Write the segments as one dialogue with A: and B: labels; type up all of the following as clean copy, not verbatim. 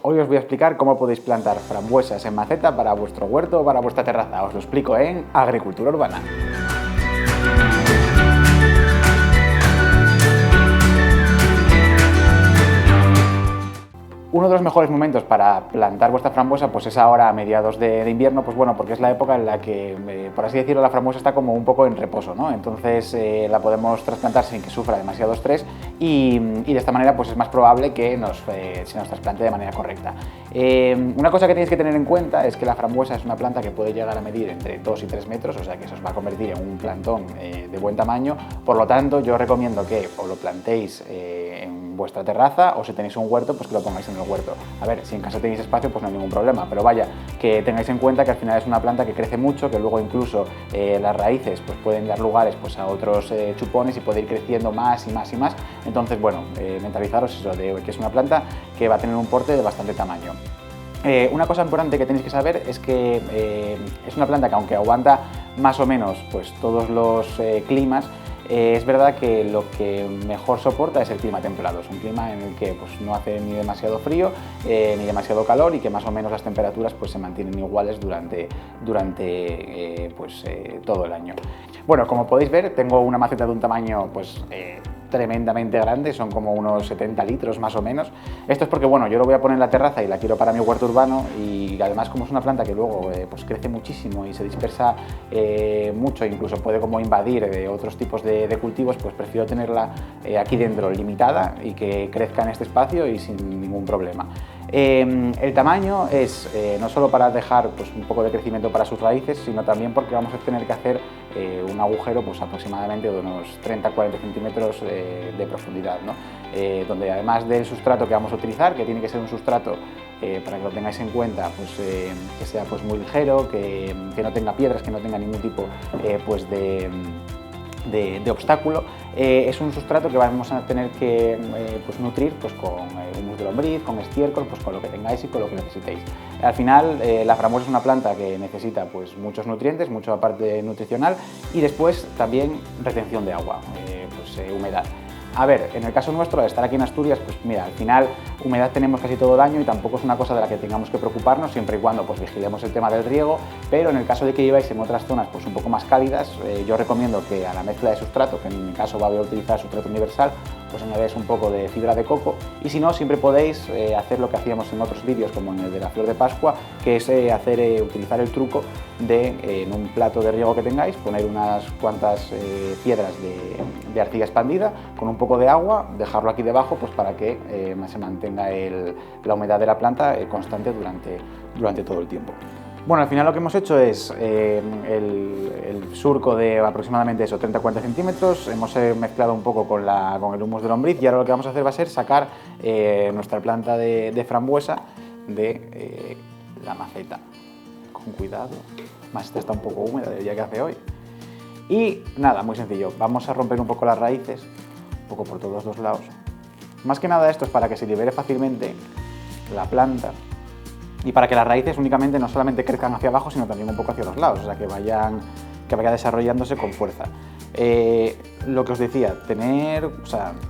A: Hoy os voy a explicar cómo podéis plantar frambuesas en maceta para vuestro huerto o para vuestra terraza. Os lo explico en Agricultura Urbana. Uno de los mejores momentos para plantar vuestra frambuesa pues es ahora a mediados de invierno, pues bueno, porque es la época en la que, por así decirlo, la frambuesa está como un poco en reposo, ¿no? Entonces la podemos trasplantar sin que sufra demasiado estrés y de esta manera pues es más probable que se nos trasplante de manera correcta. Una cosa que tenéis que tener en cuenta es que la frambuesa es una planta que puede llegar a medir entre 2 y 3 metros, o sea que se os va a convertir en un plantón de buen tamaño. Por lo tanto, yo os recomiendo que o lo plantéis en vuestra terraza o si tenéis un huerto, pues que lo pongáis en el huerto. A ver, si en casa tenéis espacio, pues no hay ningún problema, pero vaya, que tengáis en cuenta que al final es una planta que crece mucho, que luego incluso las raíces pues pueden dar lugares pues a otros chupones y puede ir creciendo más y más y más. Entonces, bueno, mentalizaros eso, de que es una planta que va a tener un porte de bastante tamaño. Una cosa importante que tenéis que saber es que es una planta que aunque aguanta más o menos pues todos los climas, es verdad que lo que mejor soporta es el clima templado. Es un clima en el que pues, no hace ni demasiado frío ni demasiado calor y que más o menos las temperaturas pues, se mantienen iguales durante todo el año. Bueno, como podéis ver, tengo una maceta de un tamaño pues, tremendamente grande, son como unos 70 litros más o menos. Esto es porque bueno, yo lo voy a poner en la terraza y la quiero para mi huerto urbano y además como es una planta que luego pues crece muchísimo y se dispersa mucho, incluso puede como invadir otros tipos de cultivos, pues prefiero tenerla aquí dentro limitada y que crezca en este espacio y sin ningún problema. El tamaño es no solo para dejar pues, un poco de crecimiento para sus raíces, sino también porque vamos a tener que hacer un agujero pues, aproximadamente de unos 30-40 centímetros de profundidad, ¿no? Donde además del sustrato que vamos a utilizar, que tiene que ser un sustrato para que lo tengáis en cuenta, pues, que sea pues, muy ligero, que no tenga piedras, que no tenga ningún tipo pues de obstáculo, es un sustrato que vamos a tener que pues nutrir pues con humus de lombriz, con estiércol, pues con lo que tengáis y con lo que necesitéis. Al final la frambuesa es una planta que necesita pues muchos nutrientes, mucha parte nutricional y después también retención de agua, humedad. A ver, en el caso nuestro, al estar aquí en Asturias, pues mira, al final humedad tenemos casi todo el año y tampoco es una cosa de la que tengamos que preocuparnos, siempre y cuando pues vigilemos el tema del riego, pero en el caso de que lleváis en otras zonas pues un poco más cálidas, yo recomiendo que a la mezcla de sustrato, que en mi caso voy a utilizar sustrato universal, pues añadáis un poco de fibra de coco y si no, siempre podéis hacer lo que hacíamos en otros vídeos, como en el de la flor de Pascua, que es utilizar el truco de en un plato de riego que tengáis, poner unas cuantas piedras de arcilla expandida con un poco de agua, dejarlo aquí debajo pues para que se mantenga la humedad de la planta constante durante todo el tiempo. Bueno, al final lo que hemos hecho es el surco de aproximadamente 30-40 centímetros, hemos mezclado un poco con el humus de lombriz y ahora lo que vamos a hacer va a ser sacar nuestra planta de frambuesa de la maceta. Con cuidado, más esta está un poco húmeda del día que hace hoy. Y nada, muy sencillo, vamos a romper un poco las raíces, un poco por todos los lados. Más que nada esto es para que se libere fácilmente la planta y para que las raíces únicamente no solamente crezcan hacia abajo, sino también un poco hacia los lados, o sea, que vaya desarrollándose con fuerza. Lo que os decía,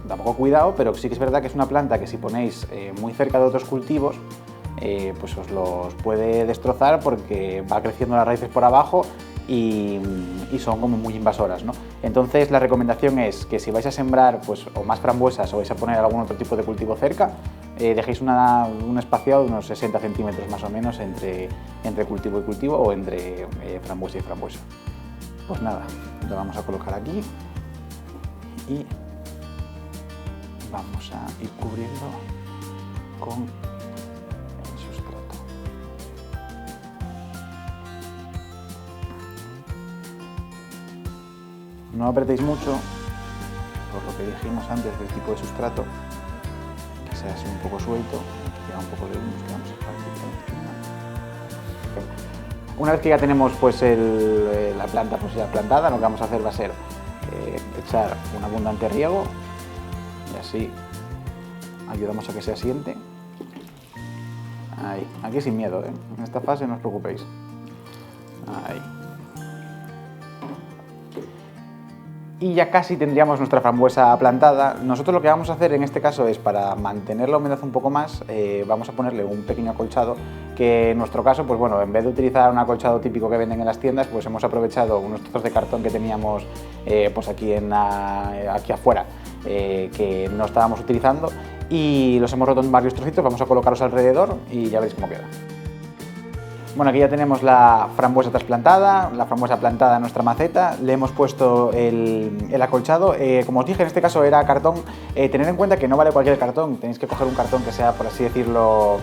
A: tampoco cuidado, pero sí que es verdad que es una planta que si ponéis muy cerca de otros cultivos, pues os los puede destrozar porque va creciendo las raíces por abajo y son como muy invasoras, ¿no? Entonces la recomendación es que si vais a sembrar pues, o más frambuesas o vais a poner algún otro tipo de cultivo cerca, dejéis un espacio de unos 60 centímetros más o menos entre cultivo y cultivo o entre frambuesa y frambuesa. Pues nada, lo vamos a colocar aquí y vamos a ir cubriendo con el sustrato. No apretéis mucho, por lo que dijimos antes del tipo de sustrato, que sea así un poco suelto, que queda un poco de humus que vamos a esparcir por encima. Una vez que ya tenemos pues, la planta pues, ya plantada, lo que vamos a hacer va a ser echar un abundante riego y así ayudamos a que se asiente. Ahí, aquí sin miedo, en esta fase no os preocupéis. Ahí. y ya casi tendríamos nuestra frambuesa plantada. Nosotros lo que vamos a hacer en este caso es, para mantener la humedad un poco más, vamos a ponerle un pequeño acolchado, que en nuestro caso, pues bueno, en vez de utilizar un acolchado típico que venden en las tiendas, pues hemos aprovechado unos trozos de cartón que teníamos pues aquí afuera, que no estábamos utilizando, y los hemos roto en varios trocitos. Vamos a colocarlos alrededor y ya veréis cómo queda. Bueno, aquí ya tenemos la frambuesa trasplantada, la frambuesa plantada en nuestra maceta, le hemos puesto el acolchado. Como os dije, en este caso era cartón. Tened en cuenta que no vale cualquier cartón, tenéis que coger un cartón que sea, por así decirlo,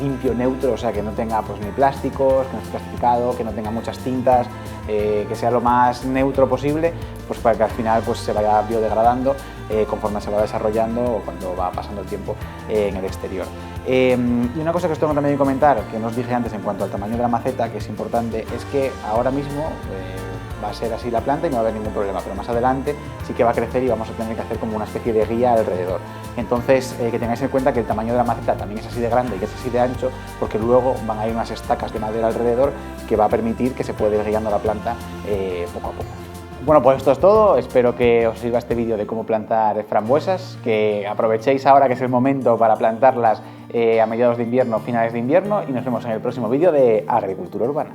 A: limpio, neutro, o sea, que no tenga pues, ni plásticos, que no esté plastificado, que no tenga muchas tintas, que sea lo más neutro posible, pues para que al final pues, se vaya biodegradando conforme se va desarrollando o cuando va pasando el tiempo en el exterior. Y una cosa que os tengo también que comentar, que no os dije antes en cuanto al tamaño de la maceta, que es importante, es que ahora mismo va a ser así la planta y no va a haber ningún problema, pero más adelante sí que va a crecer y vamos a tener que hacer como una especie de guía alrededor. Entonces, que tengáis en cuenta que el tamaño de la maceta también es así de grande y que es así de ancho, porque luego van a ir unas estacas de madera alrededor que va a permitir que se pueda ir guiando la planta poco a poco. Bueno, pues esto es todo. Espero que os sirva este vídeo de cómo plantar frambuesas, que aprovechéis ahora que es el momento para plantarlas a mediados de invierno, finales de invierno, y nos vemos en el próximo vídeo de Agricultura Urbana.